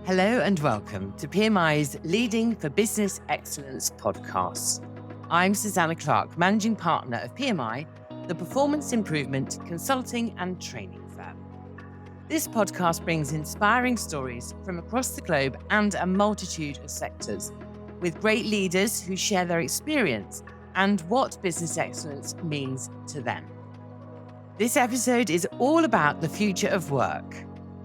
Hello and welcome to PMI's Leading for Business Excellence podcast. I'm Susanna Clark, Managing Partner of PMI, the performance improvement consulting and training firm. This podcast brings inspiring stories from across the globe and a multitude of sectors, with great leaders who share their experience and what business excellence means to them. This episode is all about the future of work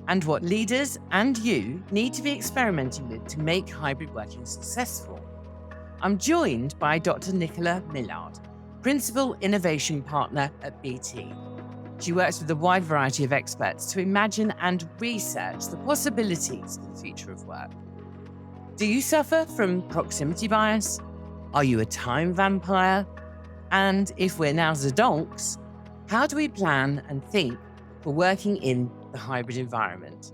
and what leaders and you need to be experimenting with to make hybrid working successful. I'm joined by Dr. Nicola Millard, Principal Innovation Partner at BT. She works with a wide variety of experts to imagine and research the possibilities for the future of work. Do you suffer from proximity bias? Are you a time vampire? And if we're now zedonks, how do we plan and think for working in the hybrid environment?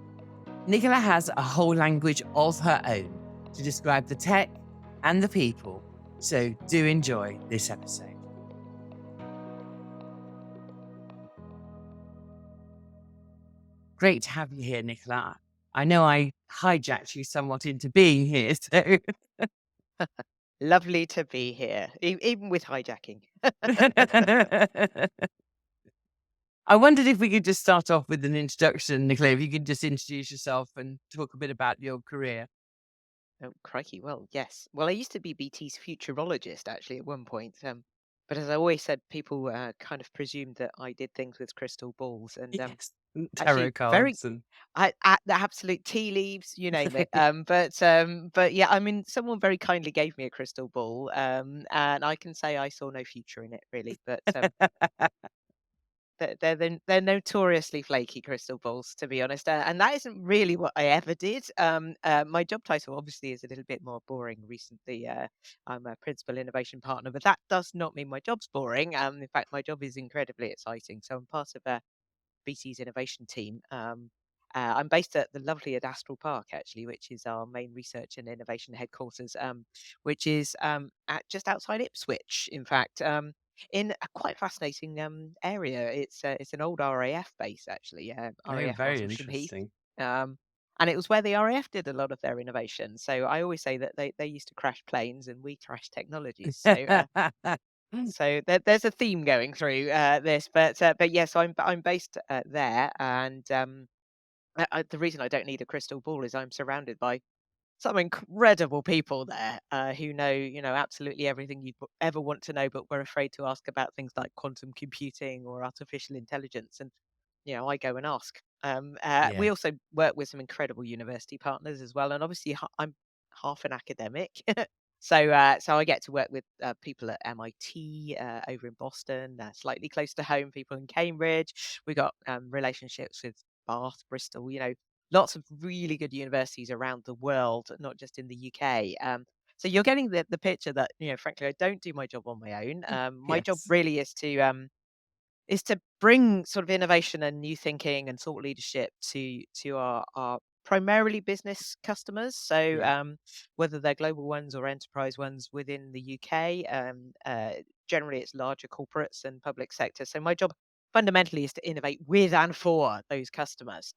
Nicola has a whole language of her own to describe the tech and the people, so do enjoy this episode. Great to have you here, Nicola. I know I hijacked you somewhat into being here, so... Lovely to be here, even with hijacking. I wondered if we could just start off with an introduction, Nicola, if you could just introduce yourself and talk a bit about your career. Oh, crikey. Well, yes. Well, I used to be BT's futurologist, actually, at one point. But as I always said, people kind of presumed that I did things with crystal balls. And Yes, tarot actually, very, cards and... the absolute tea leaves, you name it. But yeah, I mean, someone very kindly gave me a crystal ball, and I can say I saw no future in it, really. But they're notoriously flaky crystal balls, to be honest, and that isn't really what I ever did. My job title obviously is a little bit more boring recently. I'm a principal innovation partner, but that does not mean my job's boring. In fact, my job is incredibly exciting. So I'm part of BT's innovation team. I'm based at the lovely Adastral Park, actually, which is our main research and innovation headquarters, which is at just outside Ipswich, in fact. In a quite fascinating area. It's an old RAF base, actually, Oh, RAF very Artlesham Heath, interesting. um, and it was where the RAF did a lot of their innovation. So I always say that they used to crash planes and we crash technologies. So there's a theme going through this, but yes, I'm based there, and the reason I don't need a crystal ball is I'm surrounded by some incredible people there who know, absolutely everything you ever want to know, but we're afraid to ask about things like quantum computing or artificial intelligence. And I go and ask. We Yeah. also work with some incredible university partners as well, and obviously I'm half an academic, so I get to work with people at MIT over in Boston, slightly close to home, people in Cambridge. We got relationships with Bath, Bristol, lots of really good universities around the world, not just in the UK. So you're getting the picture that, frankly, I don't do my job on my own. My job Yes. really is to bring sort of innovation and new thinking and thought leadership to our primarily business customers. So Yeah. whether they're global ones or enterprise ones within the UK, generally it's larger corporates and public sector. So my job fundamentally is to innovate with and for those customers.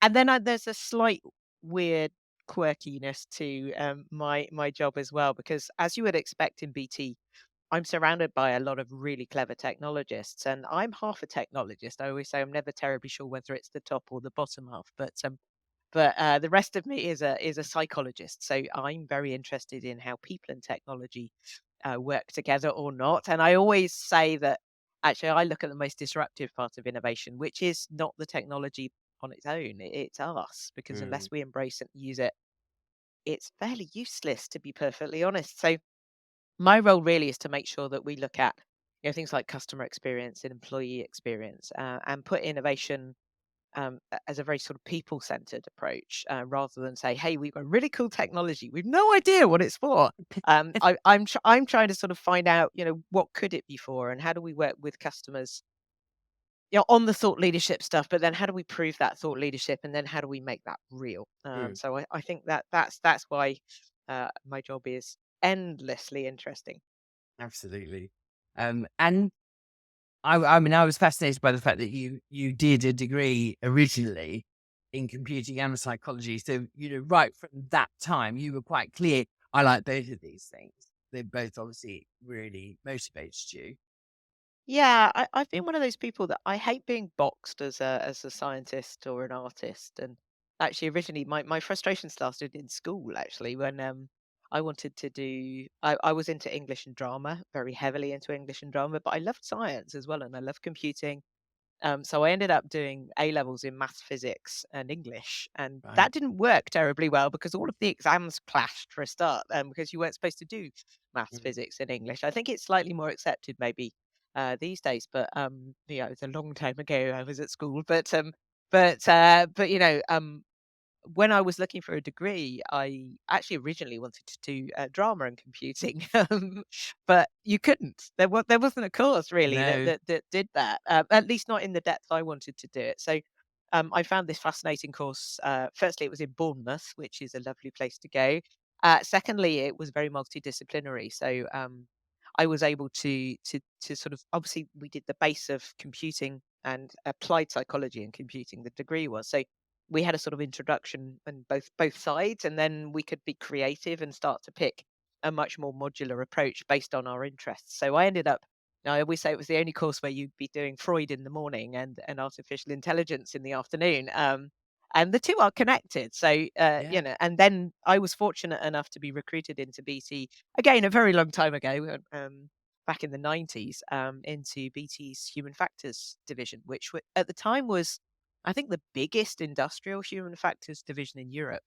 And then there's a slight weird quirkiness to my job as well, because as you would expect in BT, I'm surrounded by a lot of really clever technologists, and I'm half a technologist. I always say I'm never terribly sure whether it's the top or the bottom half, but the rest of me is a psychologist. So I'm very interested in how people and technology work together or not. And I always say that actually I look at the most disruptive part of innovation, which is not the technology on its own. It's us, because Mm. unless we embrace it and use it, it's fairly useless, to be perfectly honest. So my role really is to make sure that we look at things like customer experience and employee experience, and put innovation as a very sort of people-centered approach, rather than say, "Hey, we've got really cool technology. We've no idea what it's for." I'm trying to sort of find out, what could it be for, and how do we work with customers, on the thought leadership stuff. But then, how do we prove that thought leadership, and then how do we make that real? Mm. So I think that's why my job is endlessly interesting. Absolutely. And I mean, I was fascinated by the fact that you did a degree originally in computing and psychology. So, right from that time, you were quite clear. I like both of these things. They both obviously really motivated you. Yeah, I've been one of those people that I hate being boxed as a scientist or an artist. And actually, originally, my frustration started in school. Actually, when I wanted to do, I was into English and drama, very heavily into English and drama, but I loved science as well, and I loved computing. So I ended up doing A levels in maths, physics, and English, and that Right. didn't work terribly well because all of the exams clashed for a start, because you weren't supposed to do maths, Mm. physics, and English. I think it's slightly more accepted maybe these days, but it was a long time ago. I was at school, but when I was looking for a degree, I actually originally wanted to do drama and computing, but you couldn't. There wasn't a course really that No. that did that, at least not in the depth I wanted to do it. So I found this fascinating course. Firstly, it was in Bournemouth, which is a lovely place to go. Secondly, it was very multidisciplinary. So I was able to sort of, obviously we did the base of computing and applied psychology and computing. The degree was so we had a sort of introduction on both sides, and then we could be creative and start to pick a much more modular approach based on our interests. So I ended up, I always say it was the only course where you'd be doing Freud in the morning and artificial intelligence in the afternoon. And the two are connected. So, Yeah. and then I was fortunate enough to be recruited into BT again a very long time ago, back in the 90s, into BT's human factors division, which at the time was, I think, the biggest industrial human factors division in Europe.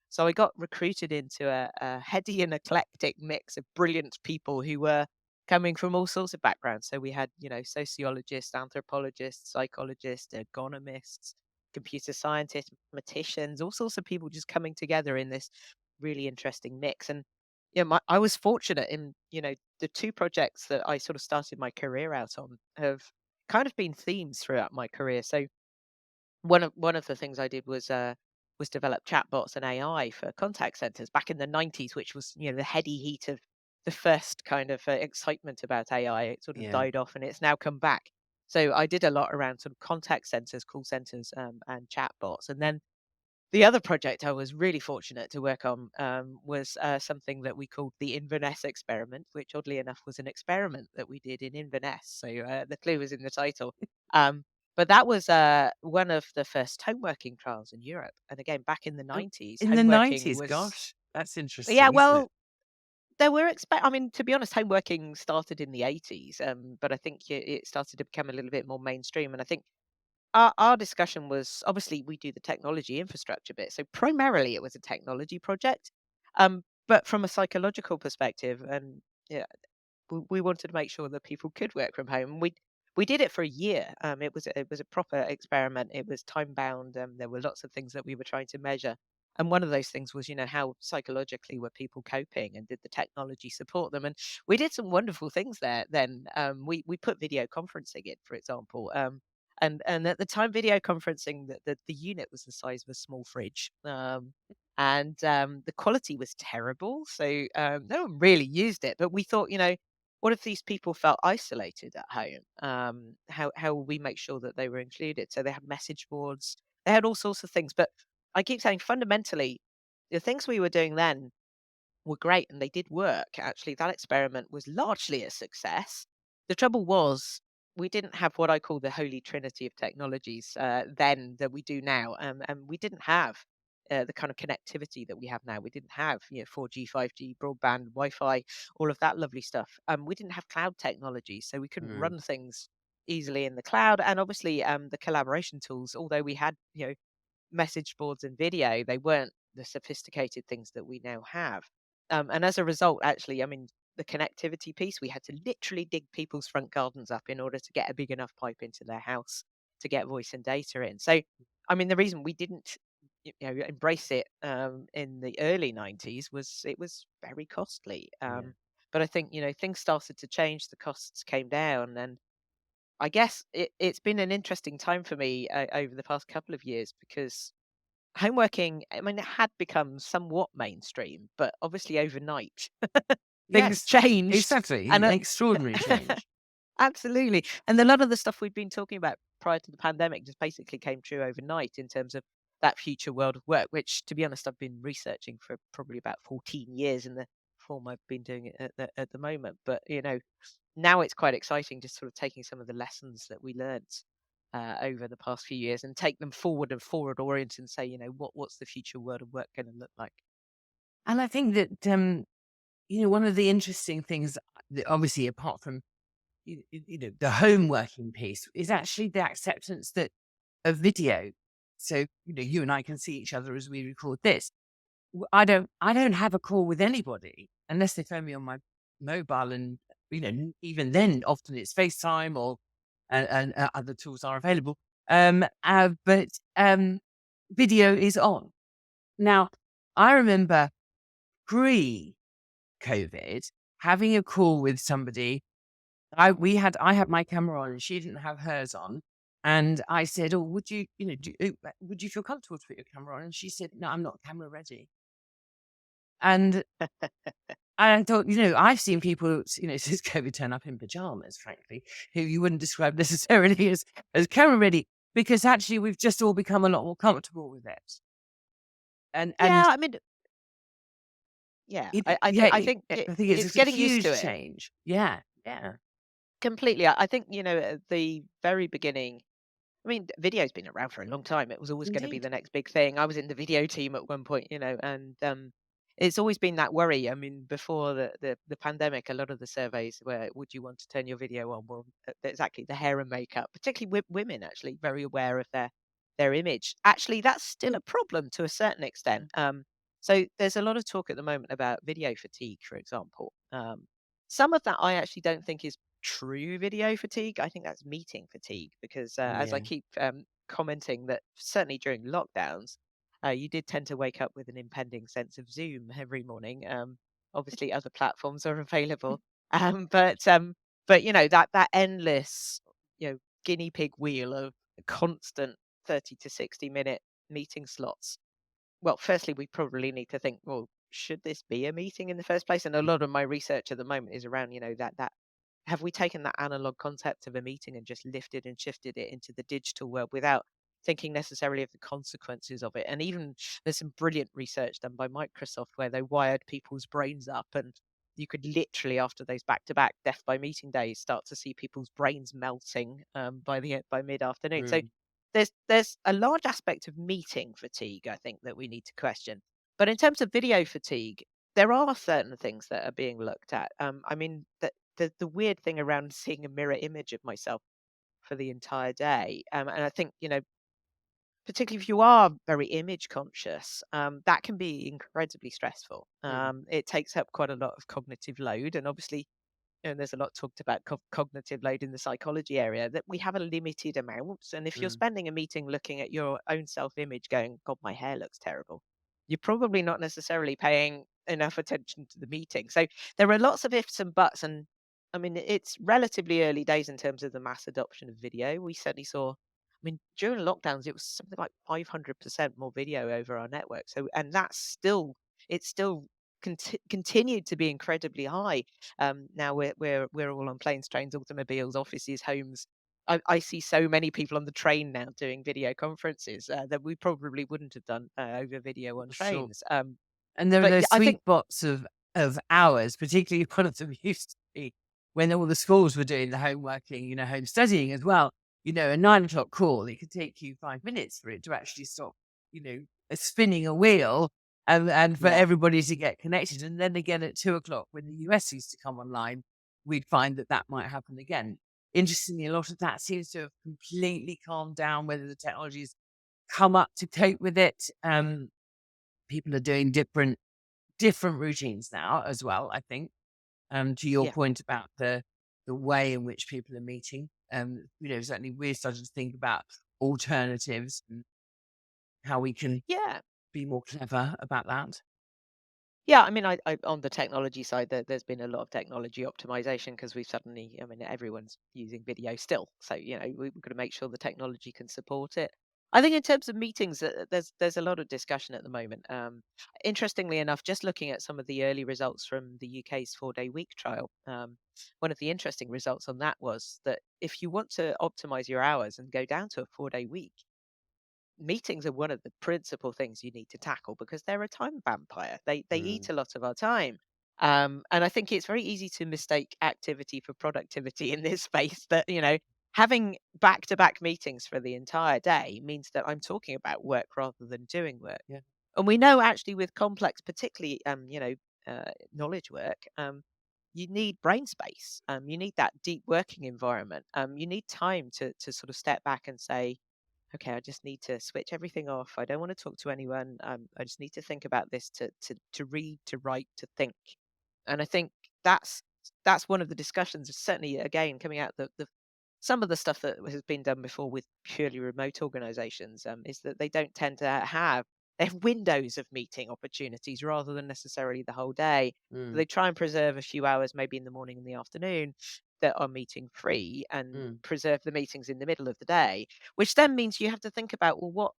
So I got recruited into a heady and eclectic mix of brilliant people who were coming from all sorts of backgrounds. So we had, sociologists, anthropologists, psychologists, ergonomists, computer scientists, mathematicians, all sorts of people just coming together in this really interesting mix. And I was fortunate in, the two projects that I sort of started my career out on have kind of been themes throughout my career. So one of the things I did was develop chatbots and AI for contact centers back in the 90s, which was, the heady heat of the first kind of excitement about AI. It sort of Yeah. died off and it's now come back. So I did a lot around sort of contact centers, call centers, and chatbots. And then the other project I was really fortunate to work on was something that we called the Inverness experiment, which oddly enough was an experiment that we did in Inverness. So the clue was in the title. But that was one of the first homeworking trials in Europe. And again, back in the Oh, 90s, in the homeworking 90s, was, gosh, that's yeah, interesting, isn't it? well, there were I mean, to be honest, homeworking started in the 80s, but I think it started to become a little bit more mainstream. And I think our discussion was, obviously we do the technology infrastructure bit, so primarily it was a technology project, but from a psychological perspective, and yeah, we wanted to make sure that people could work from home. We did it for a year. It was a proper experiment. It was time bound. There were lots of things that we were trying to measure, and one of those things was, how psychologically were people coping, and did the technology support them? And we did some wonderful things there. Then we put video conferencing in, for example. And at the time, video conferencing, the unit was the size of a small fridge. And the quality was terrible. So no one really used it. But we thought, what if these people felt isolated at home? How will we make sure that they were included? So they had message boards, they had all sorts of things. But I keep saying, fundamentally, the things we were doing then were great and they did work. Actually, that experiment was largely a success. The trouble was, we didn't have what I call the holy trinity of technologies then that we do now. And we didn't have the kind of connectivity that we have now. We didn't have 4G, 5G, broadband, Wi-Fi, all of that lovely stuff. We didn't have cloud technology, so we couldn't Mm. run things easily in the cloud. And obviously, the collaboration tools, although we had message boards and video, they weren't the sophisticated things that we now have. And as a result, actually, I mean, the connectivity piece, we had to literally dig people's front gardens up in order to get a big enough pipe into their house to get voice and data in. So, I mean, the reason we didn't embrace it in the early 90s was it was very costly. Yeah. But I think, things started to change, the costs came down, and I guess it's been an interesting time for me over the past couple of years because homeworking, I mean, it had become somewhat mainstream, but obviously overnight things Yes, changed. exactly. And Extraordinary change. absolutely. And a lot of the stuff we've been talking about prior to the pandemic just basically came true overnight in terms of that future world of work, which, to be honest, I've been researching for probably about 14 years in the form I've been doing it at the moment. But now it's quite exciting, just sort of taking some of the lessons that we learned over the past few years and take them forward and forward oriented and say, what's the future world of work going to look like? And I think that, one of the interesting things, that obviously, apart from, the home working piece, is actually the acceptance that of video. So, you and I can see each other as we record this. I don't have a call with anybody unless they phone me on my mobile, and even then, often it's FaceTime or and other tools are available. But video is on now. I remember pre-COVID having a call with somebody. I had my camera on and she didn't have hers on. And I said, "Oh, would you, would you feel comfortable to put your camera on?" And she said, "No, I'm not camera ready." And I thought, I've seen people, since COVID turn up in pajamas, frankly, who you wouldn't describe necessarily as camera ready, because actually we've just all become a lot more comfortable with it. Yeah, And I mean, yeah, it, I yeah, think I think I think it's it's a getting used huge to it change. Yeah, yeah, completely. I think at the very beginning. I mean, video's been around for a long time. It was always going to be indeed. the next big thing. I was in the video team at one point, and it's always been that worry. I mean, before the pandemic, a lot of the surveys were, "Would you want to turn your video on?" Well, exactly, the hair and makeup, particularly women, actually very aware of their image. Actually, that's still a problem to a certain extent. So there's a lot of talk at the moment about video fatigue, for example. Some of that I actually don't think is true video fatigue. I think that's meeting fatigue because, as I Yeah. keep commenting, that certainly during lockdowns, you did tend to wake up with an impending sense of Zoom every morning. Obviously, other platforms are available, but that endless, guinea pig wheel of constant 30 to 60 minute meeting slots. Well, firstly, we probably need to think, well, should this be a meeting in the first place? And a lot of my research at the moment is around, that have we taken that analog concept of a meeting and just lifted and shifted it into the digital world without thinking necessarily of the consequences of it? And even there's some brilliant research done by Microsoft where they wired people's brains up, and you could literally, after those back-to-back death by meeting days, start to see people's brains melting by mid-afternoon. So Mm, there's a large aspect of meeting fatigue, I think, that we need to question. But in terms of video fatigue, there are certain things that are being looked at. I mean, the weird thing around seeing a mirror image of myself for the entire day, and I think particularly if you are very image conscious, that can be incredibly stressful. mm, It takes up quite a lot of cognitive load, and obviously there's a lot talked about cognitive load in the psychology area that we have a limited amount. And if you're mm. spending a meeting looking at your own self image going, God, my hair looks terrible, you're probably not necessarily paying enough attention to the meeting. So there are lots of ifs and buts. And I mean, it's relatively early days in terms of the mass adoption of video. We certainly saw. I mean, during lockdowns, it was something like 500% more video over our network. So, and it's still continued to be incredibly high. Now we're all on planes, trains, automobiles, offices, homes. I see so many people on the train now doing video conferences that we probably wouldn't have done over video on Sure. trains. And there are But those I sweet think, spots of hours, particularly one of them used to be when all the schools were doing the home working, home studying as well. A 9 o'clock call, it could take you 5 minutes for it to actually stop, spinning a wheel, and for yeah, everybody to get connected. And then again at 2 o'clock, when the US used to come online, we'd find that might happen again. Interestingly, a lot of that seems to have completely calmed down, whether the technology's come up to cope with it. People are doing different routines now as well, I think. To your yeah, point about the way in which people are meeting, certainly we're starting to think about alternatives and how we can yeah. be more clever about that. Yeah, I mean, I on the technology side, there's been a lot of technology optimization because we've suddenly, I mean, everyone's using video still, so we've got to make sure the technology can support it. I think in terms of meetings, there's a lot of discussion at the moment. Interestingly enough, just looking at some of the early results from the UK's 4-day week trial, one of the interesting results on that was that if you want to optimize your hours and go down to a 4-day week, meetings are one of the principal things you need to tackle because they're a time vampire. They eat Mm, a lot of our time. And I think it's very easy to mistake activity for productivity in this space. That, having back-to-back meetings for the entire day means that I'm talking about work rather than doing work. yeah. And we know actually with complex, particularly knowledge work, you need brain space. You need that deep working environment. You need time to sort of step back and say, okay, I just need to switch everything off. I don't want to talk to anyone. I just need to think about this, to read, to write, to think. And I think that's that's one of the discussions, certainly again coming out the some of the stuff that has been done before with purely remote organizations, is that they don't tend to have they have windows of meeting opportunities rather than necessarily the whole day. So Mm, they try and preserve a few hours, maybe in the morning and the afternoon, that are meeting free, and mm, preserve the meetings in the middle of the day, which then means you have to think about, well,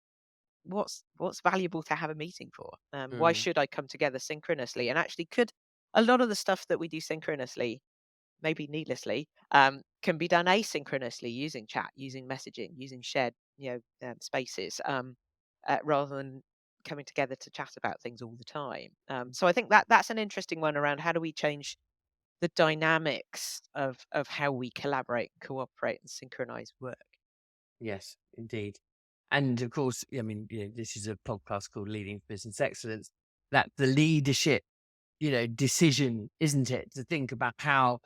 what's valuable to have a meeting for? Why mm, should I come together synchronously? And actually, could a lot of the stuff that we do synchronously, maybe needlessly, can be done asynchronously using chat, using messaging, using shared, spaces, rather than coming together to chat about things all the time. So I think that's an interesting one around how do we change the dynamics of how we collaborate, cooperate, and synchronize work. yes, indeed. And of course, I mean, this is a podcast called Leading Business Excellence. That the leadership, decision, isn't it, to think about how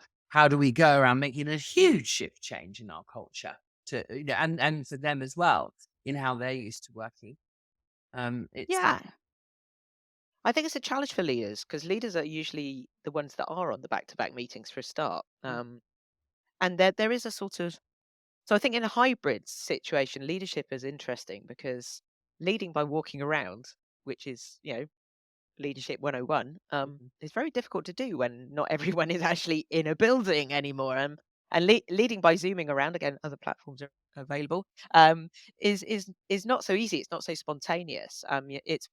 do we go around making a huge shift change in our culture to, and for them as well in how they're used to working. It's Yeah, I think it's a challenge for leaders because leaders are usually the ones that are on the back-to-back meetings for a start. mm, And there is a sort of so I think in a hybrid situation, leadership is interesting because leading by walking around, which is, leadership 101, mhm, is very difficult to do when not everyone is actually in a building anymore. And leading by zooming around, again, other platforms are available, is not so easy. It's not so spontaneous. It's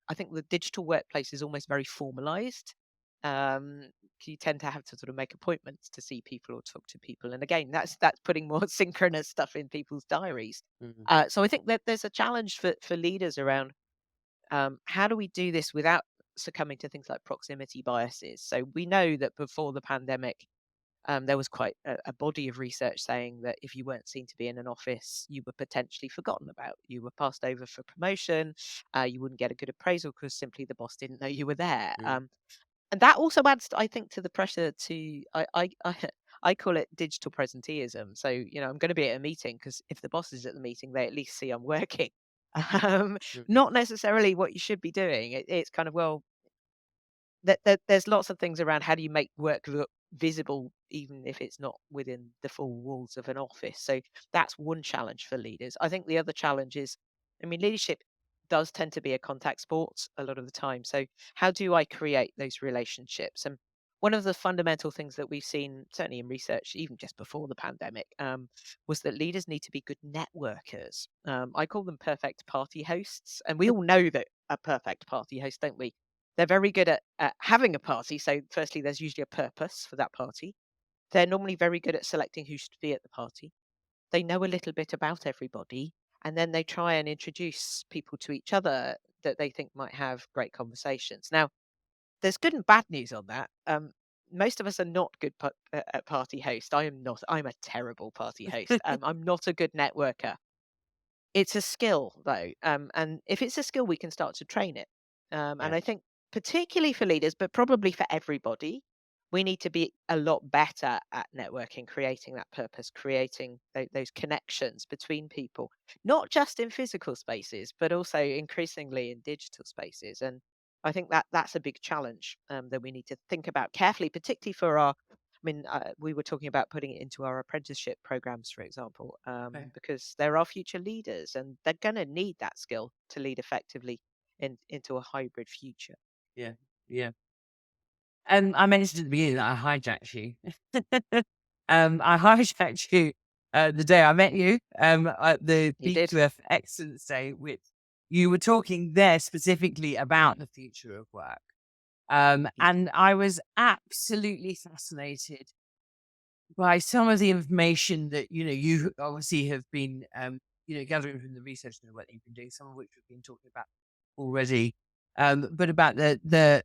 I think the digital workplace is almost very formalized. Um, you tend to have to sort of make appointments to see people or talk to people, and again, that's putting more synchronous stuff in people's diaries. mhm, So I think that there's a challenge for leaders around, how do we do this without succumbing to things like proximity biases? So we know that before the pandemic, there was quite a body of research saying that if you weren't seen to be in an office, you were potentially forgotten about. You were passed over for promotion. You wouldn't get a good appraisal because simply the boss didn't know you were there. mm, And that also adds, I think, to the pressure to I call it digital presenteeism. So I'm going to be at a meeting because if the boss is at the meeting, they at least see I'm working. Um, mhm, Not necessarily what you should be doing. It's kind of, well, there's lots of things around how do you make work look visible, even if it's not within the full walls of an office. So that's one challenge for leaders. I think the other challenge is, I mean, leadership does tend to be a contact sport a lot of the time. So how do I create those relationships? And one of the fundamental things that we've seen, certainly in research, even just before the pandemic, was that leaders need to be good networkers. I call them perfect party hosts, and we all know that a perfect party host, don't we? They're very good at having a party. So, firstly, there's usually a purpose for that party. They're normally very good at selecting who should be at the party. They know a little bit about everybody, and then they try and introduce people to each other that they think might have great conversations. Now, there's good and bad news on that. Most of us are not good at party host. I am not. I'm a terrible party host. I'm not a good networker. It's a skill though, and if it's a skill, we can start to train it. And I yes, think particularly for leaders, but probably for everybody, we need to be a lot better at networking, creating that purpose, creating those connections between people, not just in physical spaces, but also increasingly in digital spaces. And I think that's a big challenge, that we need to think about carefully, particularly for our I mean, we were talking about putting it into our apprenticeship programs, for example, okay, because there are future leaders and they're going to need that skill to lead effectively into a hybrid future. yeah, yeah. And I mentioned at the beginning that I hijacked you. I hijacked you the day I met you at the You did. B2F Excellence Day, which you were talking there specifically about the future of work. Yeah. And I was absolutely fascinated by some of the information that, you obviously have been gathering from the research and the work that you've been doing, some of which we've been talking about already, but about the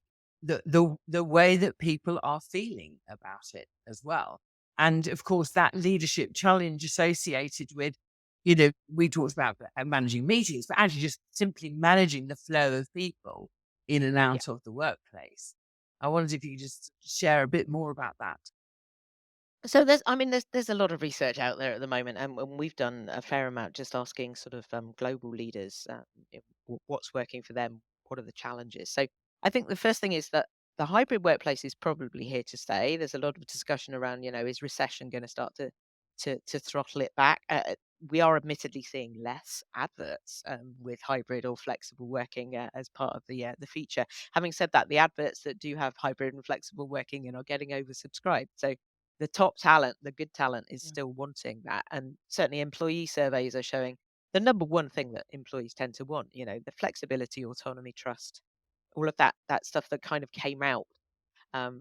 way that people are feeling about it as well. And of course, that leadership challenge associated with, we talked about managing meetings, but actually just simply managing the flow of people in and Yeah. out of the workplace. I wondered if you could just share a bit more about that. So there's a lot of research out there at the moment, and we've done a fair amount just asking sort of global leaders what's working for them, what are the challenges. So I think the first thing is that the hybrid workplace is probably here to stay. There's a lot of discussion around, is recession going to start to throttle it back? We are admittedly seeing less adverts with hybrid or flexible working as part of the feature. Having said that, the adverts that do have hybrid and flexible working are getting oversubscribed. So the top talent, the good talent is Mm. still wanting that. And certainly employee surveys are showing the number one thing that employees tend to want, the flexibility, autonomy, trust, all of that stuff that kind of came out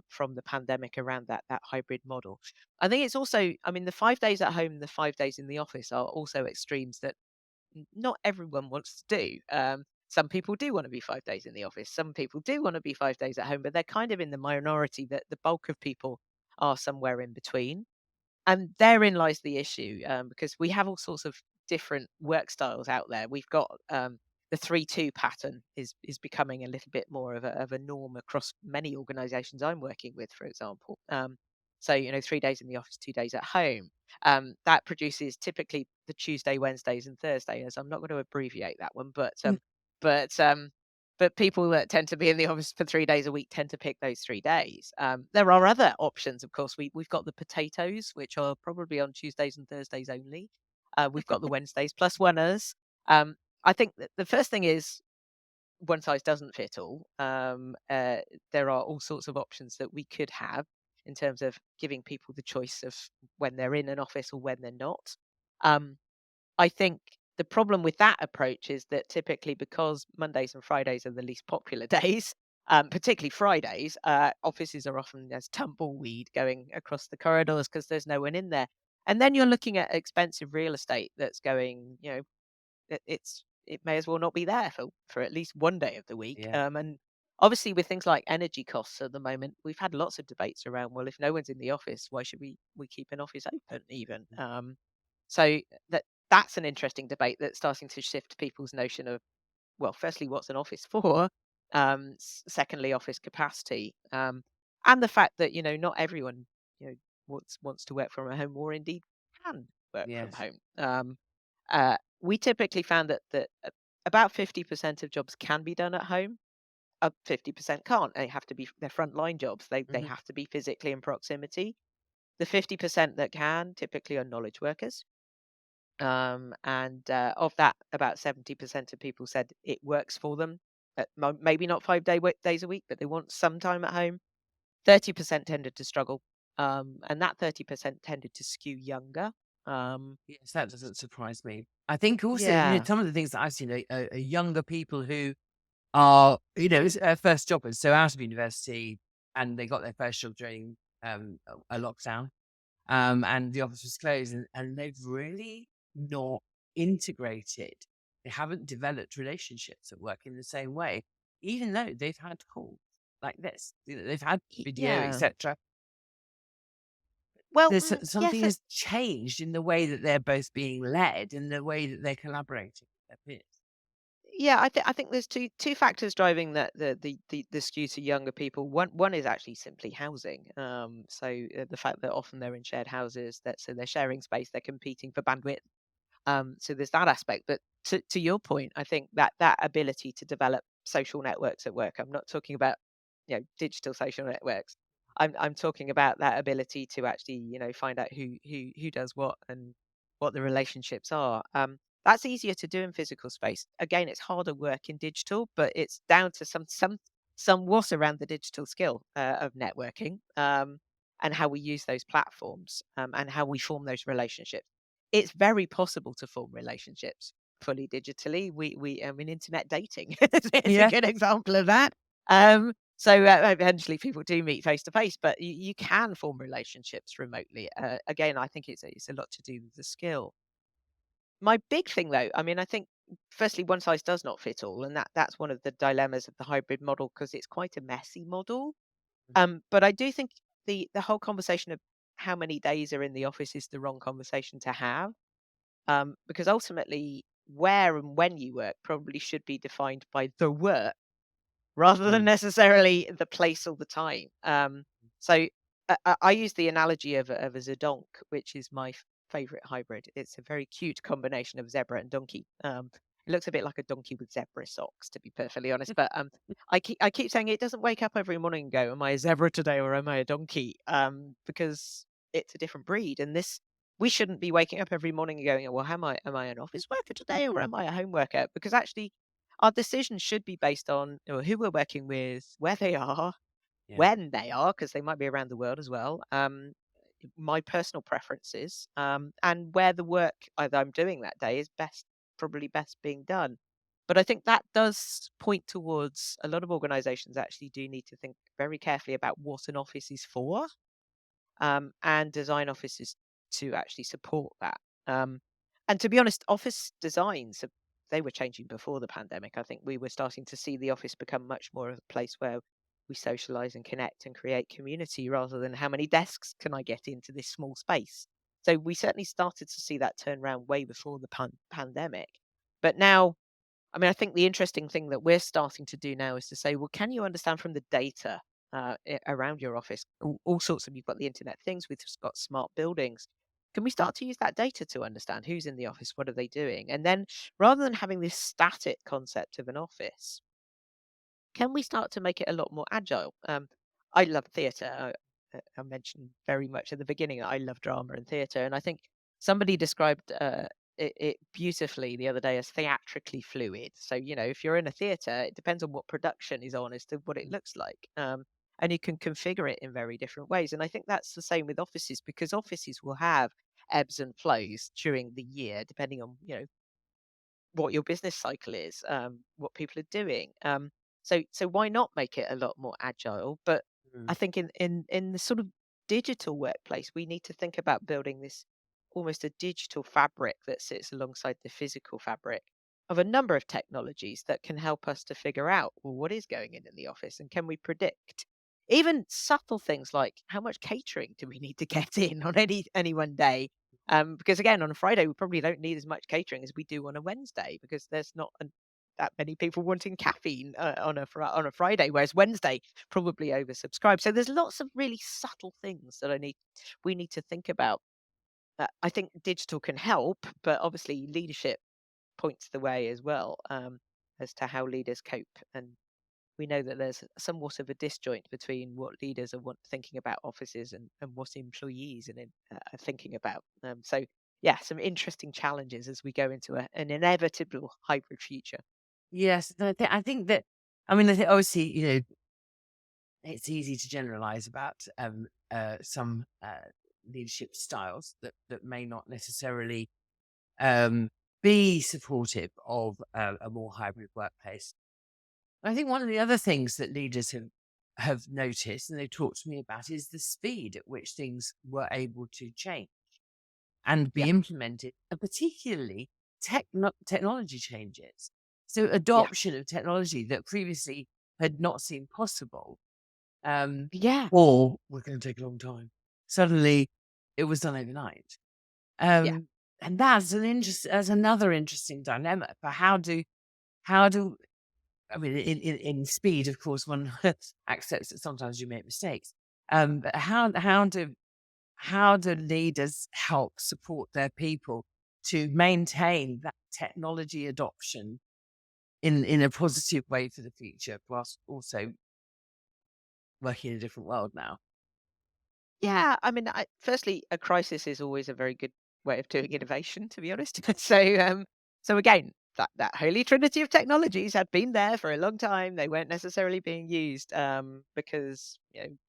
from the pandemic around that hybrid model. I think it's also, the 5 days at home, the 5 days in the office are also extremes that not everyone wants to do. Some people do want to be 5 days in the office. Some people do want to be 5 days at home, but they're kind of in the minority that the bulk of people are somewhere in between. And therein lies the issue, because we have all sorts of different work styles out there. We've got the 3-2 pattern is becoming a little bit more of a norm across many organisations I'm working with, for example. So 3 days in the office, 2 days at home. That produces typically the Tuesday, Wednesdays, and Thursdays. I'm not going to abbreviate that one, but but people that tend to be in the office for 3 days a week tend to pick those 3 days. There are other options, of course. We've got the potatoes, which are probably on Tuesdays and Thursdays only. We've got the Wednesdays plus oneers. Um, I think that the first thing is one size doesn't fit all. There are all sorts of options that we could have in terms of giving people the choice of when they're in an office or when they're not. Um, I think the problem with that approach is that typically because Mondays and Fridays are the least popular days, particularly Fridays, offices are often there's tumbleweed going across the corridors because there's no one in there. And then you're looking at expensive real estate that's going, it may as well not be there for at least one day of the week. Yeah. And obviously with things like energy costs at the moment, we've had lots of debates around, well, if no one's in the office, why should we keep an office open even? So that's an interesting debate that's starting to shift people's notion of, well, firstly, what's an office for? Secondly, office capacity, and the fact that not everyone wants to work from home or indeed can work from Yes. home. We typically found that about 50% of jobs can be done at home. 50% can't. They have to be they're frontline jobs. They Mhm. have to be physically in proximity. The 50% that can typically are knowledge workers. And of that, about 70% of people said it works for them. Maybe not 5 days a week, but they want some time at home. 30% tended to struggle, and that 30% tended to skew younger. Um, Yes, that doesn't surprise me. I think also, yeah. some of the things that I've seen are younger people who are, it's first jobbers, so out of university, and they got their first job during a lockdown, and the office was closed, and they've really not integrated. They haven't developed relationships at work in the same way, even though they've had calls like this. They've had video, Yeah. etc. Well, There's yes. something has changed in the way that they're both being led and the way that they're collaborating with their peers. Yeah, I think there's two factors driving that the skew to younger people. One is actually simply housing. So the fact that often they're in shared houses, so they're sharing space, they're competing for bandwidth. So there's that aspect. But to your point, I think that ability to develop social networks at work. I'm not talking about digital social networks. I'm talking about that ability to actually find out who does what and what the relationships are. That's easier to do in physical space. Again, it's harder work in digital, but it's down to somewhat around the digital skill of networking, and how we use those platforms, and how we form those relationships. It's very possible to form relationships fully digitally. Internet dating is a Yeah. good example of that. So eventually people do meet face to face, but you can form relationships remotely. Again, I think it's a lot to do with the skill. My big thing though, I mean, I think firstly, one size does not fit all, and that's one of the dilemmas of the hybrid model because it's quite a messy model. But I do think the whole conversation of how many days are in the office is the wrong conversation to have, because ultimately, where and when you work probably should be defined by the work rather than Mm. necessarily the place all the time. So I use the analogy of a zedonk, which is my favorite hybrid. It's a very cute combination of zebra and donkey. It looks a bit like a donkey with zebra socks, to be perfectly honest. But I keep saying it doesn't wake up every morning and go, "Am I a zebra today or am I a donkey?" Because it's a different breed, and this we shouldn't be waking up every morning and going, "Well, am I an office worker today or am I a home worker?" Because actually our decisions should be based on, who we're working with, where they are, Yeah. when they are, because they might be around the world as well, my personal preferences, and where the work either I'm doing that day is probably best being done. But I think that does point towards a lot of organizations actually do need to think very carefully about what an office is for, and design offices to actually support that. And to be honest, office designs they were changing before the pandemic. I think we were starting to see the office become much more of a place where we socialize and connect and create community rather than how many desks can I get into this small space. So we certainly started to see that turn around way before the pandemic. But now, I mean, I think the interesting thing that we're starting to do now is to say, well, can you understand from the data around your office, all sorts of, you've got the Internet of Things, we've just got smart buildings. Can we start to use that data to understand who's in the office, what are they doing? And then rather than having this static concept of an office, can we start to make it a lot more agile? I love theatre. I mentioned very much at the beginning, I love drama and theatre. And I think somebody described it beautifully the other day as theatrically fluid. So, if you're in a theatre, it depends on what production is on as to what it looks like. And you can configure it in very different ways. And I think that's the same with offices because offices will have ebbs and flows during the year, depending on, what your business cycle is, what people are doing. So why not make it a lot more agile? But I Mm. think in the sort of digital workplace, we need to think about building this almost a digital fabric that sits alongside the physical fabric of a number of technologies that can help us to figure out, well, what is going in the office and can we predict even subtle things like how much catering do we need to get in on any one day, because again, on a Friday, we probably don't need as much catering as we do on a Wednesday because there's not that many people wanting caffeine on a Friday, whereas Wednesday probably oversubscribed. So there's lots of really subtle things that we need to think about. I think digital can help, but obviously leadership points the way as well, as to how leaders cope. And we know that there's somewhat of a disjoint between what leaders are thinking about offices and what employees are thinking about. So, yeah, some interesting challenges as we go into an inevitable hybrid future. Yes, no, I think that. I mean, I think obviously, it's easy to generalize about some leadership styles that may not necessarily um, be supportive of a more hybrid workplace. I think one of the other things that leaders have noticed and they talked to me about is the speed at which things were able to change and Yeah, be implemented, and particularly technology changes. So yeah, adoption of technology that previously had not seemed possible, um, yeah, or we're going to take a long time. Suddenly, it was done overnight, yeah, and that's another interesting dilemma for how do I mean in speed, of course, one accepts that sometimes you make mistakes, but how do leaders help support their people to maintain that technology adoption in a positive way for the future, whilst also working in a different world now? yeah. I mean, firstly, a crisis is always a very good way of doing innovation, to be honest. So again, that holy trinity of technologies had been there for a long time. They weren't necessarily being used, because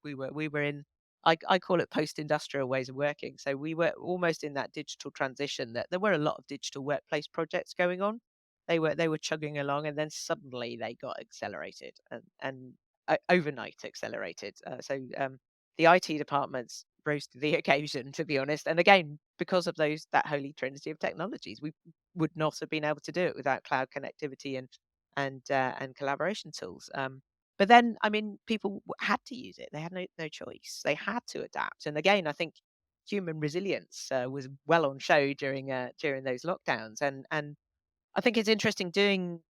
we were in. I call it post-industrial ways of working. So we were almost in that digital transition. That there were a lot of digital workplace projects going on. They were chugging along, and then suddenly they got accelerated and overnight accelerated. So the IT departments rose to the occasion, to be honest. And again, because of that holy trinity of technologies. We would not have been able to do it without cloud connectivity and collaboration tools. But then, I mean, people had to use it. They had no choice. They had to adapt. And again, I think human resilience was well on show during those lockdowns. And I think it's interesting doing.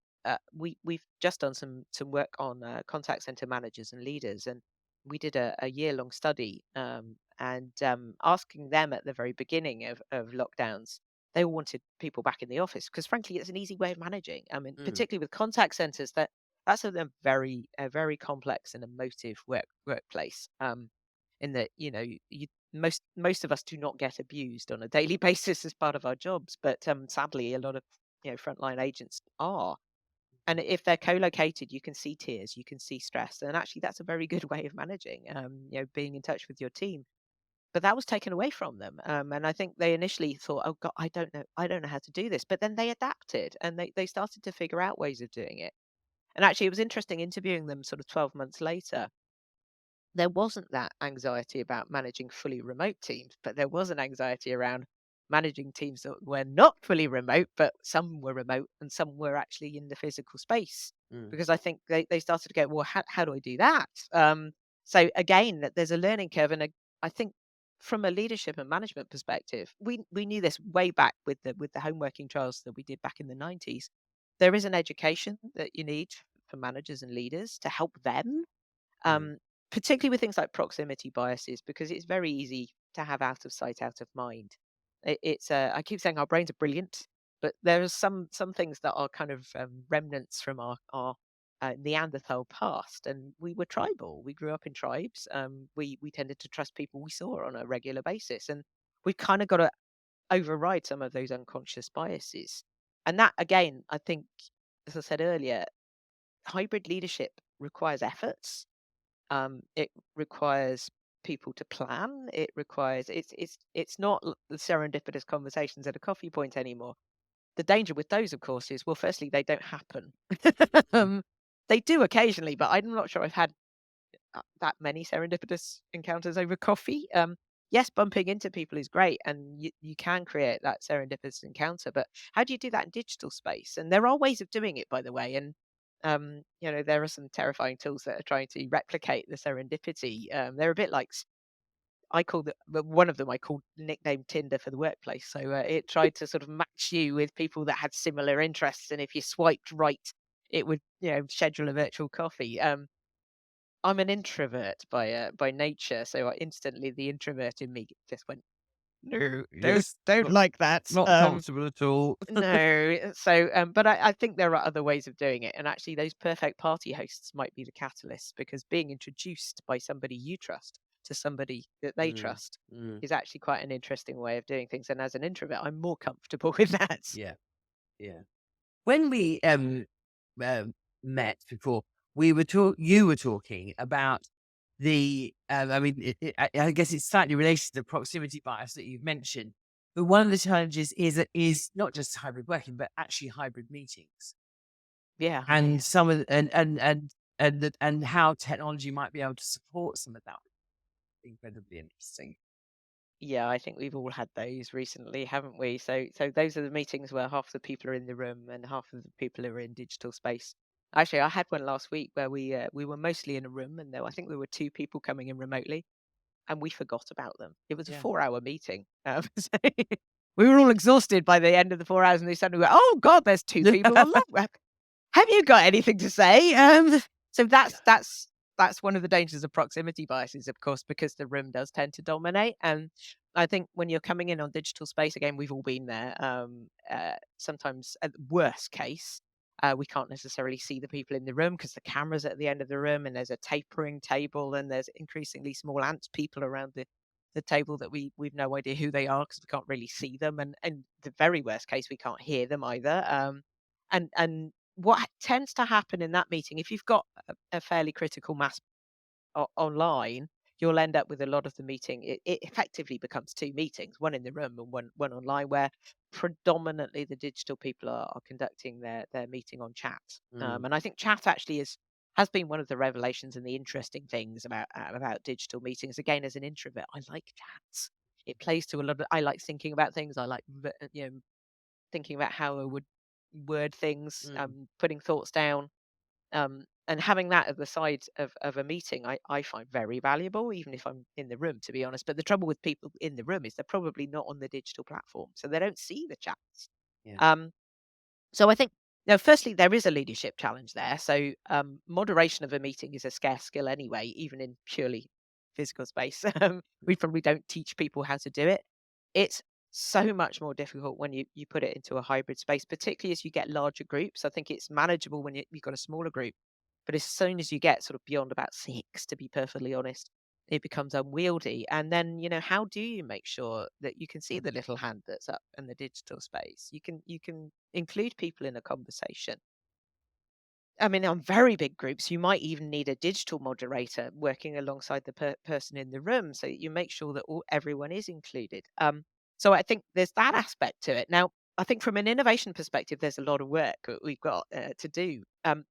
We've just done some work on contact center managers and leaders, and we did a year long study, and asking them at the very beginning of lockdowns. They all wanted people back in the office because, frankly, it's an easy way of managing. I mean, Mm. particularly with contact centers, that's a very complex and emotive workplace. In that, most of us do not get abused on a daily basis as part of our jobs, but sadly, a lot of frontline agents are. And if they're co-located, you can see tears, you can see stress, and actually, that's a very good way of managing. Being in touch with your team. But that was taken away from them, and I think they initially thought, "Oh God, I don't know how to do this." But then they adapted, and they started to figure out ways of doing it. And actually, it was interesting interviewing them sort of 12 months later. There wasn't that anxiety about managing fully remote teams, but there was an anxiety around managing teams that were not fully remote, but some were remote and some were actually in the physical space. Mm. Because I think they started to go, well, how do I do that? So again, that there's a learning curve, and I think from a leadership and management perspective, we knew this way back with the home working trials that we did back in the 90s. There is an education that you need for managers and leaders to help them, Mm. um, particularly with things like proximity biases, because it's very easy to have out of sight, out of mind. I keep saying our brains are brilliant, but there are some things that are kind of remnants from our Neanderthal past, and we were tribal. We grew up in tribes. We tended to trust people we saw on a regular basis, and we've kind of got to override some of those unconscious biases. And that, again, I think, as I said earlier, hybrid leadership requires efforts. It requires people to plan. It requires it's not the serendipitous conversations at a coffee point anymore. The danger with those, of course, is, well, firstly, they don't happen. um, they do occasionally, but I'm not sure I've had that many serendipitous encounters over coffee. Yes, bumping into people is great, and you can create that serendipitous encounter. But how do you do that in digital space? And there are ways of doing it, by the way. And there are some terrifying tools that are trying to replicate the serendipity. They're a bit like I call one of them I called nickname Tinder for the workplace. So it tried to sort of match you with people that had similar interests, and if you swiped right, it would schedule a virtual coffee. I'm an introvert by nature, so instantly the introvert in me just went, "No, don't Yes. don't Not, like that." not comfortable at all. No. So, but I think there are other ways of doing it, and actually, those perfect party hosts might be the catalyst, because being introduced by somebody you trust to somebody that they Mm. trust Mm. is actually quite an interesting way of doing things. And as an introvert, I'm more comfortable with that. Yeah. Yeah. When we um, met before, you were talking about the. I mean, I guess it's slightly related to the proximity bias that you've mentioned. But one of the challenges is not just hybrid working, but actually hybrid meetings, Yeah. and some of and how technology might be able to support some of that. Incredibly interesting. Yeah, I think we've all had those recently, haven't we? So those are the meetings where half the people are in the room and half of the people are in digital space. Actually, I had one last week where we were mostly in a room, and I think there were two people coming in remotely, and we forgot about them. It was a Yeah. 4-hour meeting. So we were all exhausted by the end of the 4 hours, and they suddenly went, "Oh God, there's two people online. Have you got anything to say?" So that's one of the dangers of proximity biases, of course, because the room does tend to dominate. And I think when you're coming in on digital space, again, we've all been there. Sometimes, at the worst case, we can't necessarily see the people in the room because the camera's at the end of the room, and there's a tapering table, and there's increasingly small ant people around the table that we've no idea who they are because we can't really see them. And the very worst case, we can't hear them either. And what tends to happen in that meeting, if you've got a fairly critical mass online, you'll end up with a lot of the meeting. It effectively becomes two meetings, one in the room and one online, where predominantly the digital people are conducting their meeting on chat. Mm. And I think chat actually has been one of the revelations and the interesting things about digital meetings. Again, as an introvert, I like chats. it plays to a lot of. I like thinking about things. I like thinking about how I would word things, Mm. putting thoughts down, and having that at the side of a meeting, I find very valuable, even if I'm in the room, to be honest. But the trouble with people in the room is they're probably not on the digital platform, so they don't see the chats. Yeah. Um, so I think, firstly, there is a leadership challenge there. So moderation of a meeting is a scarce skill anyway, even in purely physical space. We probably don't teach people how to do it. It's so much more difficult when you put it into a hybrid space, particularly as you get larger groups. I think it's manageable when you've got a smaller group, but as soon as you get sort of beyond about six, to be perfectly honest, it becomes unwieldy. And then, how do you make sure that you can see the little hand that's up in the digital space? You can include people in a conversation. I mean, on very big groups, you might even need a digital moderator working alongside the person in the room, so that you make sure that everyone is included. So I think there's that aspect to it. Now, I think from an innovation perspective, there's a lot of work that we've got to do.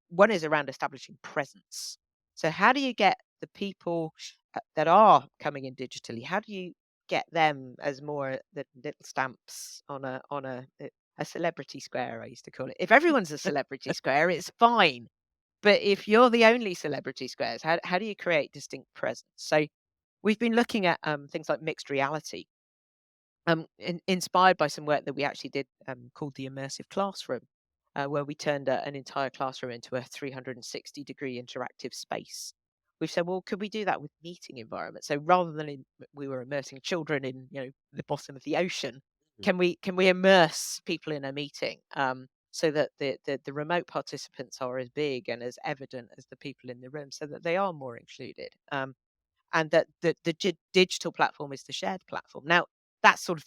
One is around establishing presence. So how do you get the people that are coming in digitally? How do you get them as more the little stamps on a celebrity square, I used to call it. If everyone's a celebrity square, it's fine. But if you're the only celebrity squares, how do you create distinct presence? So we've been looking at things like mixed reality, inspired by some work that we actually did called the immersive classroom, where we turned an entire classroom into a 360-degree interactive space. We've said, well, could we do that with meeting environments? So rather than we were immersing children in the bottom of the ocean, Mm. can we immerse people in a meeting, so that the remote participants are as big and as evident as the people in the room, so that they are more included. And that the digital platform is the shared platform. Now, that's sort of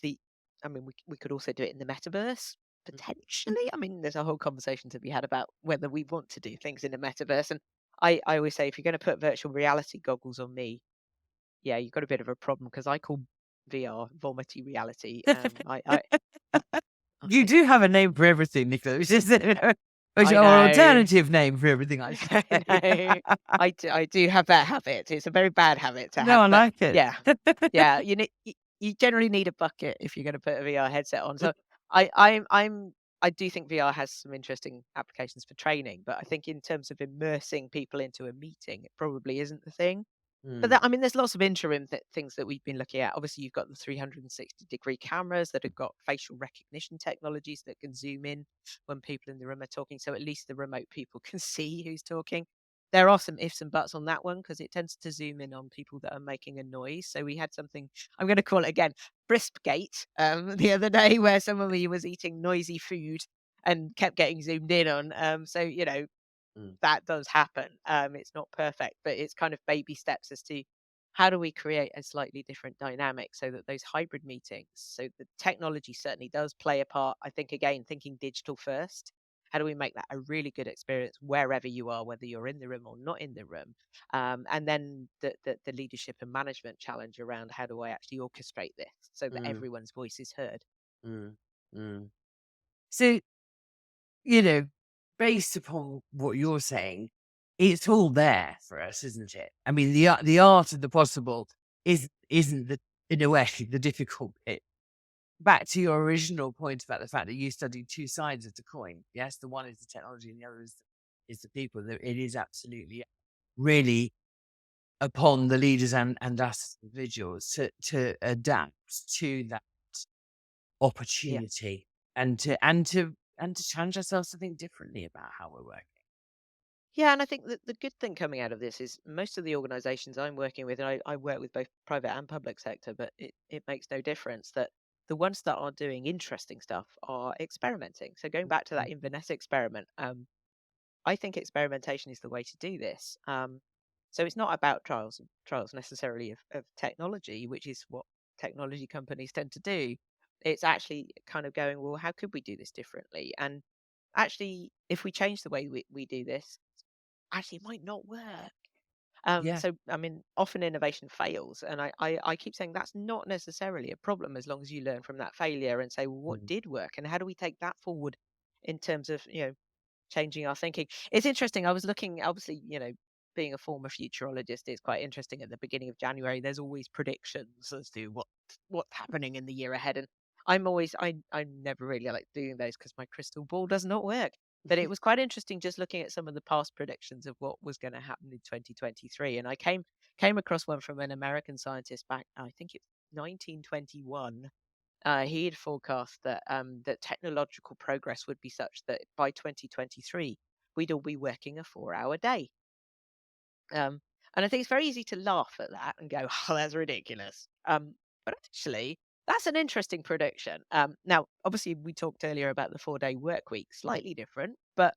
I mean, we could also do it in the metaverse, potentially. I mean, there's a whole conversation to be had about whether we want to do things in the metaverse. And I always say, if you're going to put virtual reality goggles on me, yeah, you've got a bit of a problem, because I call VR vomity reality. I You think do have a name for everything, Nicola, which is which I or know. alternative name for everything, I should I say. know. I do have that habit. It's a very bad habit to No, have, I but like it. yeah. Yeah, you generally need a bucket if you're gonna put a VR headset on. So I do think VR has some interesting applications for training, but I think in terms of immersing people into a meeting, it probably isn't the thing. But Mm. I mean, there's lots of interim things that we've been looking at. Obviously, you've got the 360-degree cameras that have got facial recognition technologies that can zoom in when people in the room are talking, so at least the remote people can see who's talking. There are some ifs and buts on that one, because it tends to zoom in on people that are making a noise. So we had something, I'm going to call it again, Brispgate, the other day, where someone was eating noisy food and kept getting zoomed in on. So Mm. that does happen. It's not perfect, but it's kind of baby steps as to how do we create a slightly different dynamic, so that those hybrid meetings, so the technology certainly does play a part. I think, again, thinking digital first. How do we make that a really good experience wherever you are, whether you're in the room or not in the room? And then the leadership and management challenge around, how do I actually orchestrate this so that Mm. everyone's voice is heard? Mm. Mm. So, you know, based upon what you're saying, it's all there for us, isn't it? I mean, the art of the possible isn't the in a way the difficult bit. Back to your original point about the fact that you studied two sides of the coin. Yes, the one is the technology, and the other is the people. It is absolutely really upon the leaders and us as individuals to adapt to that Yeah. opportunity and to challenge ourselves to think differently about how we're working. Yeah, and I think that the good thing coming out of this is most of the organizations I'm working with, and I work with both private and public sector, but it makes no difference that the ones that are doing interesting stuff are experimenting. So going back to that Inverness experiment, I think experimentation is the way to do this. So it's not about trials necessarily of technology, which is what technology companies tend to do. It's actually kind of going, well, how could we do this differently? And actually, if we change the way we do this, actually it might not work. Yeah. So I mean, often innovation fails, and I keep saying that's not necessarily a problem, as long as you learn from that failure and say, well, what Mm. did work, and how do we take that forward in terms of changing our thinking. It's interesting. I was looking, obviously, being a former futurologist, it's quite interesting. At the beginning of January, there's always predictions as to what's happening in the year ahead, and I never really like doing those because my crystal ball does not work. But it was quite interesting just looking at some of the past predictions of what was going to happen in 2023, and I came across one from an American scientist back, I think it's 1921. He had forecast that technological progress would be such that by 2023 we'd all be working a 4-hour day. Um, and I think it's very easy to laugh at that and go, "Oh, that's ridiculous." But actually, that's an interesting prediction. Now, obviously, we talked earlier about the 4-day work week, slightly different. But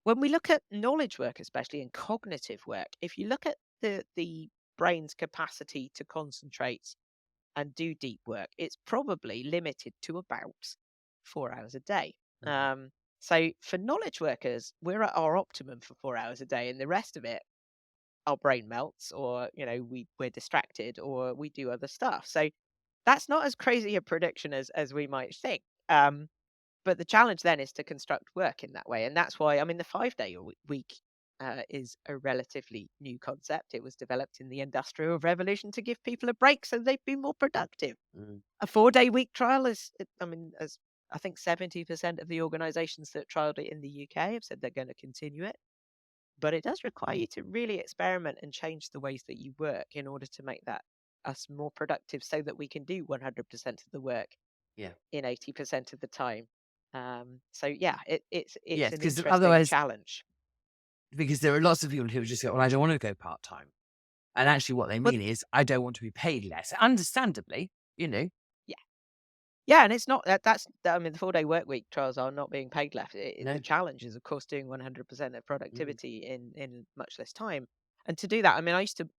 when we look at knowledge work, especially in cognitive work, if you look at the brain's capacity to concentrate and do deep work, it's probably limited to about 4 hours a day. Mhm. So for knowledge workers, we're at our optimum for 4 hours a day, and the rest of it, our brain melts, or we're distracted, or we do other stuff. So that's not as crazy a prediction as we might think. But the challenge then is to construct work in that way, and that's why, I mean, the 5-day week is a relatively new concept. It was developed in the Industrial Revolution to give people a break so they'd be more productive. Mm. A 4-day week trial I mean, as I think 70% of the organisations that trialled it in the UK have said they're going to continue it. But it does require you to really experiment and change the ways that you work in order to make that us more productive, so that we can do 100% of the work Yeah. in 80% of the time. So yeah, it's Yes, an because interesting otherwise, challenge. because there are lots of people who just go, well, I don't want to go part-time. And actually what they But mean is, I don't want to be paid less. Understandably, you know. yeah, yeah, and it's not I mean, the 4-day work week trials are not being paid less. The No. challenge is, of course, doing 100% of Mm. productivity in much less time. And to do that, I mean, I used to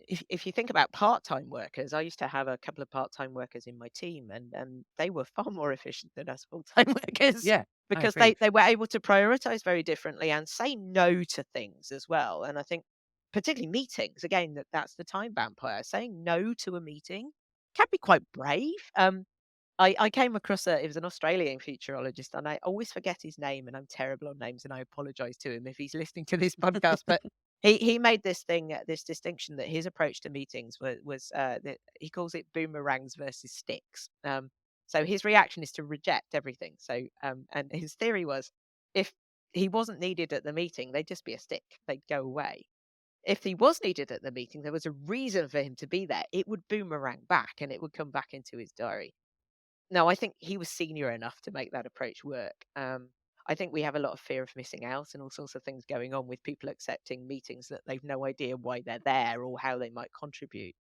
if you think about part-time workers, I used to have a couple of part-time workers in my team, and they were far more efficient than us full-time workers, Yeah, I because agree. they were able to prioritize very differently and say no to things as well. And I think particularly meetings, again, that's the time vampire. Saying no to a meeting can be quite brave. I came across it was an Australian futurologist, and I always forget his name, and I'm terrible on names, and I apologize to him if he's listening to this podcast. But he made this distinction, that his approach to meetings was that he calls it boomerangs versus sticks. So his reaction is to reject everything. So and his theory was, if he wasn't needed at the meeting, they'd just be a stick. They'd go away. If he was needed at the meeting, there was a reason for him to be there. It would boomerang back, and it would come back into his diary. No, I think he was senior enough to make that approach work. I think we have a lot of fear of missing out and all sorts of things going on with people accepting meetings that they've no idea why they're there or how they might contribute.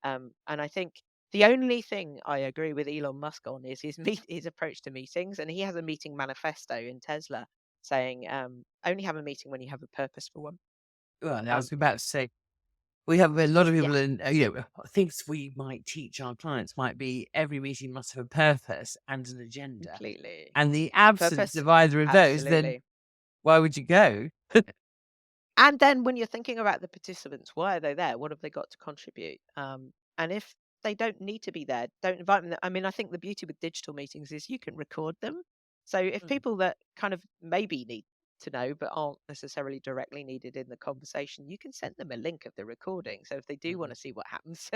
And I think the only thing I agree with Elon Musk on is his approach to meetings, and he has a meeting manifesto in Tesla saying, only have a meeting when you have a purpose for one. Well, I Um, was about to say, we have a lot of yeah, people in, things we might teach our clients might be every meeting must have a purpose and an agenda. completely. And the absence Purpose, of either of those, then absolutely. why would you go? And then when you're thinking about the participants, why are they there? What have they got to contribute? And if they don't need to be there, don't invite them. I mean, I think the beauty with digital meetings is you can record them. So if Mm. people that kind of maybe need to know but aren't necessarily directly needed in the conversation, you can send them a link of the recording. So if they do want Mhm. to see what happens,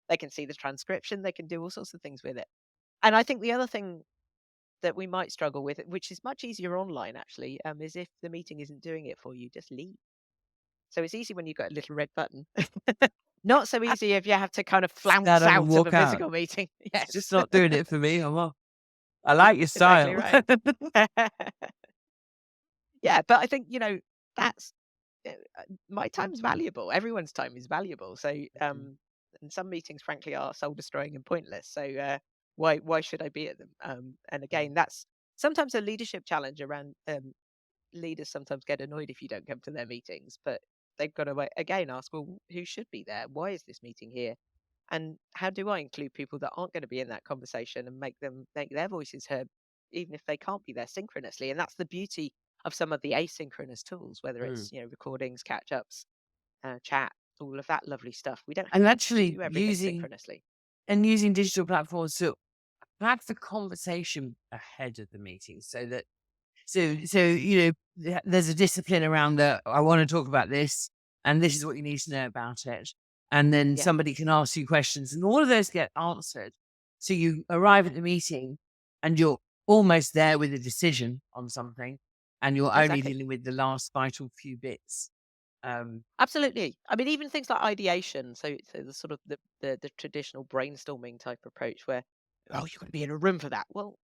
they can see the transcription, they can do all sorts of things with it. And I think the other thing that we might struggle with, which is much easier online actually, is if the meeting isn't doing it for you, just leave. So it's easy when you've got a little red button. Not so easy if you have to kind of Stand flounce up and out of a walk out. physical meeting. It's just Yes, not doing it for me. I'm off. I like your exactly style. right. Yeah, but I think, that's my time's valuable. Everyone's time is valuable. So, Mm. and some meetings, frankly, are soul destroying and pointless. So, why should I be at them? And Mm. again, that's sometimes a leadership challenge around leaders sometimes get annoyed if you don't come to their meetings, but they've got to again ask, well, who should be there? Why is this meeting here? And how do I include people that aren't going to be in that conversation and make their voices heard, even if they can't be there synchronously? And that's the beauty of some of the asynchronous tools, whether Mm. it's recordings, catch ups, chat, all of that lovely stuff. We don't And have to actually do everything using synchronously. digital platforms to have the conversation ahead of the meeting, so that there's a discipline around that. I want to talk about this, and this is what you need to know about it. And then Yeah, somebody can ask you questions, and all of those get answered. So you arrive at the meeting and you're almost there with a decision on something, and you're only exactly. dealing with the last vital few bits. Um, Absolutely. I mean, even things like ideation. So the sort of the traditional brainstorming type approach where, oh, you've got to be in a room for that. Well,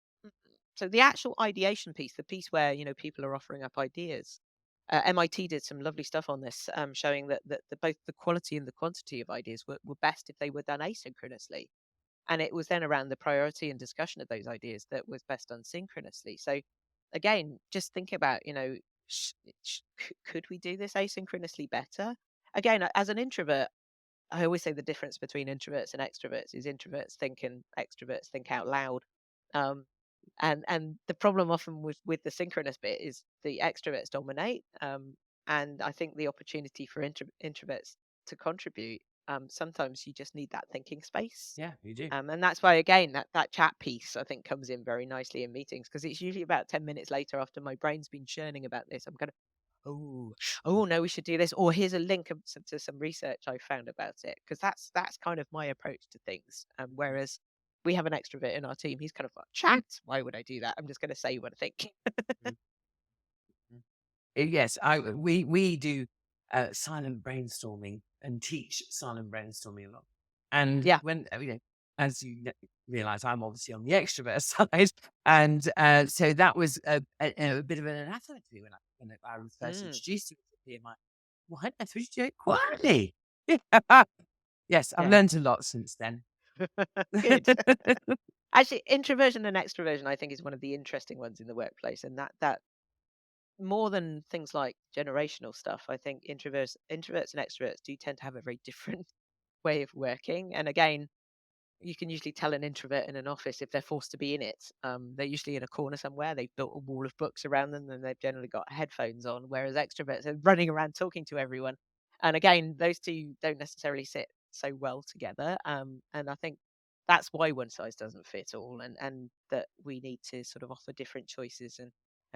so the actual ideation piece, the piece where, people are offering up ideas. MIT did some lovely stuff on this, showing that both the quality and the quantity of ideas were best if they were done asynchronously. And it was then around the priority and discussion of those ideas that was best done synchronously. So again, just think about, could we do this asynchronously better? Again, as an introvert, I always say the difference between introverts and extroverts is introverts think and extroverts think out loud. Um, and the problem often with the synchronous bit is the extroverts dominate. And I think the opportunity for introverts to contribute, sometimes you just need that thinking space. yeah, you do. And that's why, again, that chat piece, I think, comes in very nicely in meetings, because it's usually about 10 minutes later after my brain's been churning about this. I'm kind of, oh no, we should do this. Or here's a link to some research I found about it, because that's kind of my approach to things. Whereas we have an extrovert in our team, he's kind of like, chat. Why would I do that? I'm just going to say what I think. Mm, mm. Yes, we do silent brainstorming and teach silent brainstorming a lot. And Yeah. when as you realize, I'm obviously on the extrovert side, and so that was a bit of an anathema to me when I was first Mm, introduced to it. My, why don't we do it quietly? Yes, I've yeah. learned a lot since then. Good. Actually, introversion and extroversion, I think, is one of the interesting ones in the workplace, and that more than things like generational stuff, I think introverts and extroverts do tend to have a very different way of working. And again, you can usually tell an introvert in an office if they're forced to be in it. They're usually in a corner somewhere. They've built a wall of books around them, and they've generally got headphones on. Whereas extroverts are running around talking to everyone. And again, those two don't necessarily sit so well together. And I think that's why one size doesn't fit all, and that we need to sort of offer different choices and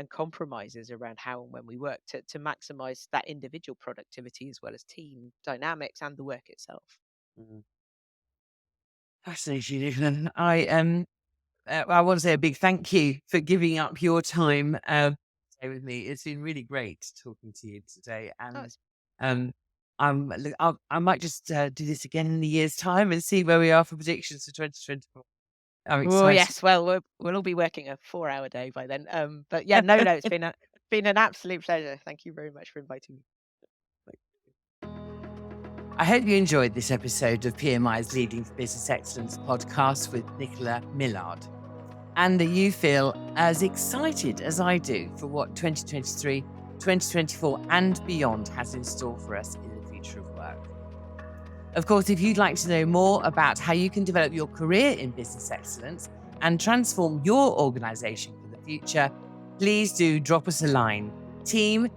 compromises around how and when we work to maximize that individual productivity as well as team dynamics and the work itself. Mm. Fascinating, Nicola. I want to say a big thank you for giving up your time stay with me. It's been really great talking to you today, Oh, and it's um, I might just do this again in a year's time and see where we are for predictions for 2024. I'm Oh excited. yes, well, we'll all be working a 4-hour day by then. But yeah, no, it's been an absolute pleasure. Thank you very much for inviting me. I hope you enjoyed this episode of PMI's Leading for Business Excellence podcast with Nicola Millard, and that you feel as excited as I do for what 2023, 2024 and beyond has in store for us in the future of work. Of course, if you'd like to know more about how you can develop your career in business excellence and transform your organisation for the future, please do drop us a line, team@pmi.co.uk.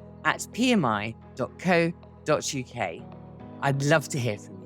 I'd love to hear from you.